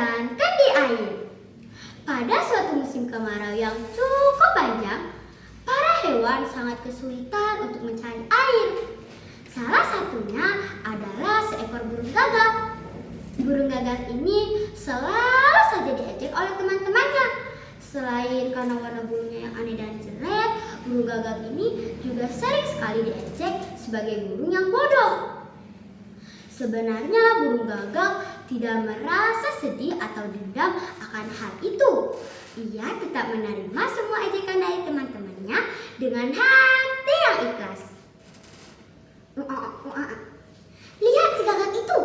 dan kendi air. Pada suatu musim kemarau yang cukup panjang, para hewan sangat kesulitan untuk mencari air. Salah satunya adalah seekor burung gagak. Burung gagak ini selalu saja diejek oleh teman-temannya. Selain karena warna bulunya yang aneh dan jelek, burung gagak ini juga sering sekali diejek sebagai burung yang bodoh. Sebenarnya burung gagak tidak merasa sedih atau dendam akan hal itu. Ia tetap menerima semua ejekan dari teman-temannya dengan hati yang ikhlas. Lihat si gagak itu,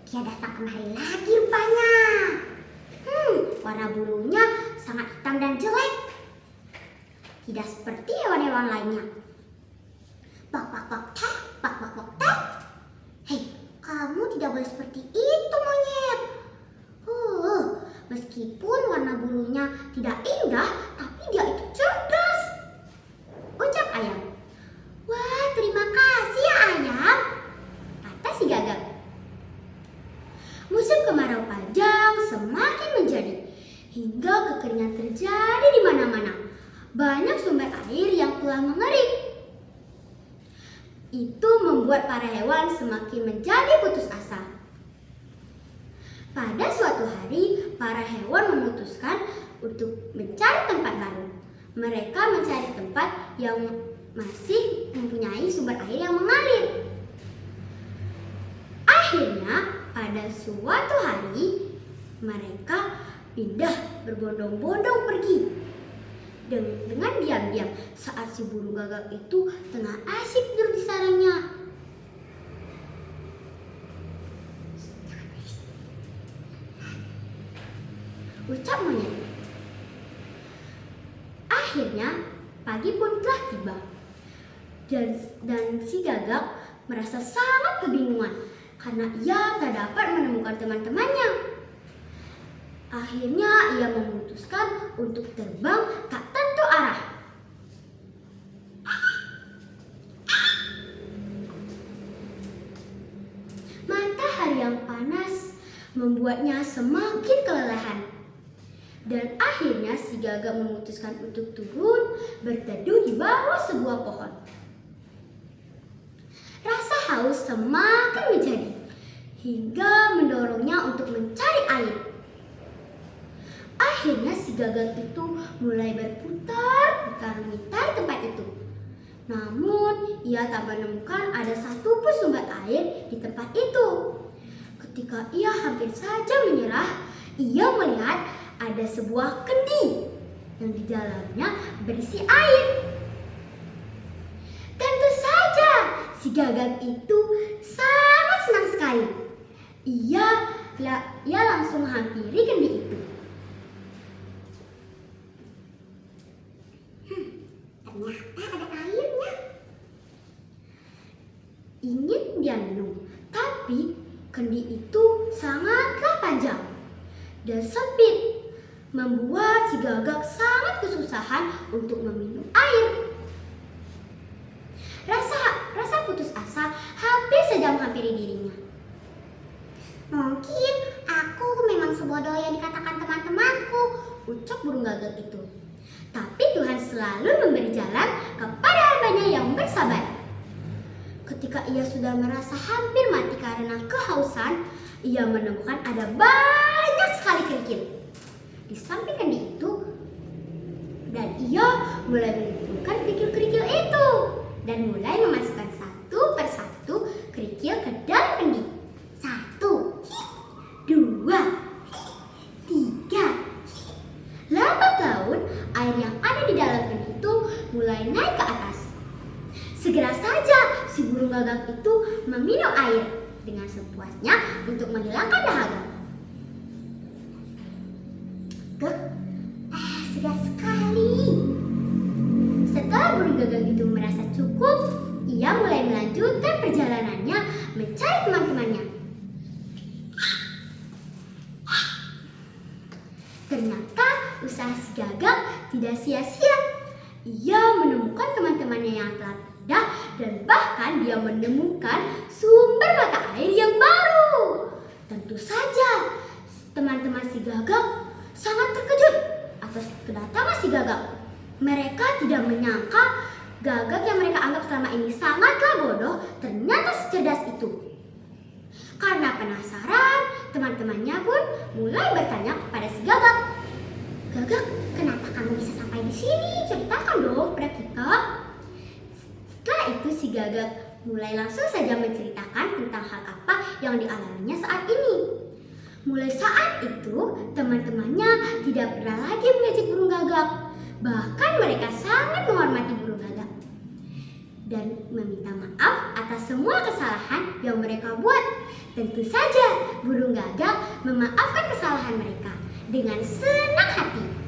dia datang kemari lagi rupanya. Warna bulunya sangat hitam dan jelek. Tidak seperti hewan-hewan lainnya. Bak bak bak tek, bak bak bak tek. Hei, kamu tidak boleh seperti itu, monyet. Meskipun warna bulunya tidak indah, tapi dia itu cerdas, ucap ayam. Wah, terima kasih ya ayam, kata si gagak. Musim kemarau panjang semakin menjadi, hingga kekeringan terjadi di mana-mana. Banyak sumber air yang telah mengering. Itu membuat para hewan semakin menjadi putus asa. Pada suatu hari, para hewan memutuskan untuk mencari tempat baru. Mereka mencari tempat yang masih mempunyai sumber air yang mengalir. Akhirnya, pada suatu hari, mereka pindah berbondong-bondong pergi. Dengan diam-diam saat si burung gagak itu tengah asyik tidur di sarangnya. Ucap monyet. Akhirnya pagi pun telah tiba dan si gagak merasa sangat kebingungan karena ia tak dapat menemukan teman-temannya. Akhirnya ia memutuskan untuk terbang tak tentu arah. Matahari yang panas membuatnya semakin kelelahan. Dan akhirnya si gagak memutuskan untuk turun berteduh di bawah sebuah pohon. Rasa haus semakin menjadi hingga mendorongnya untuk mencari air. Akhirnya si gagak itu mulai berputar-putar mencari tempat itu. Namun ia tak menemukan ada satupun sumber air di tempat itu. Ketika ia hampir saja menyerah, ia melihat ada sebuah kendi yang di dalamnya berisi air. Tentu saja si gagak itu sangat senang sekali. Ia langsung menghampiri kendi itu. Ternyata ada airnya. Ingin dia minum, tapi kendi itu sangatlah panjang dan sempit, membuat si gagak sangat kesusahan untuk meminum air. Rasa putus asa hampir saja menghampiri dirinya. Mungkin aku memang sebodoh yang dikatakan teman-temanku, ucap burung gagak itu. Tapi Tuhan selalu memberi jalan kepada hambanya yang bersabar. Ketika ia sudah merasa hampir mati karena kehausan, ia menemukan ada banyak sekali kerikil di samping kendi itu, dan ia mulai mengumpulkan kerikil-kerikil itu dan mulai memasukkan satu persatu kerikil ke dalam kendi. 1, 2, 3. Lambat laun air yang ada di dalam kendi itu mulai naik ke atas. Segera saja si burung gagak itu meminum air dengan sepuasnya untuk menghilangkan dahaga. Segar sekali. Setelah burung gagak itu merasa cukup, ia mulai melanjutkan perjalanannya mencari teman-temannya. Ternyata usaha si gagak tidak sia-sia. Ia menemukan teman-temannya yang telah pindah dan bahkan dia menemukan sumber mata air yang baru. Tentu saja Teman-teman si Gagak sangat terkejut atas kedatangan si Gagak. Mereka tidak menyangka Gagak yang mereka anggap selama ini sangatlah bodoh ternyata secerdas itu. Karena penasaran, teman-temannya pun mulai bertanya kepada si Gagak. Gagak, kenapa kamu bisa sampai di sini? Ceritakan dong pada kita. Setelah itu si Gagak mulai langsung saja menceritakan tentang hal apa yang dialaminya saat ini. Mulai saat itu, teman-temannya tidak pernah lagi mengejek burung Gagak. Bahkan mereka sangat menghormati burung Gagak dan meminta maaf atas semua kesalahan yang mereka buat. Tentu saja burung Gagak memaafkan kesalahan mereka dengan senang hati.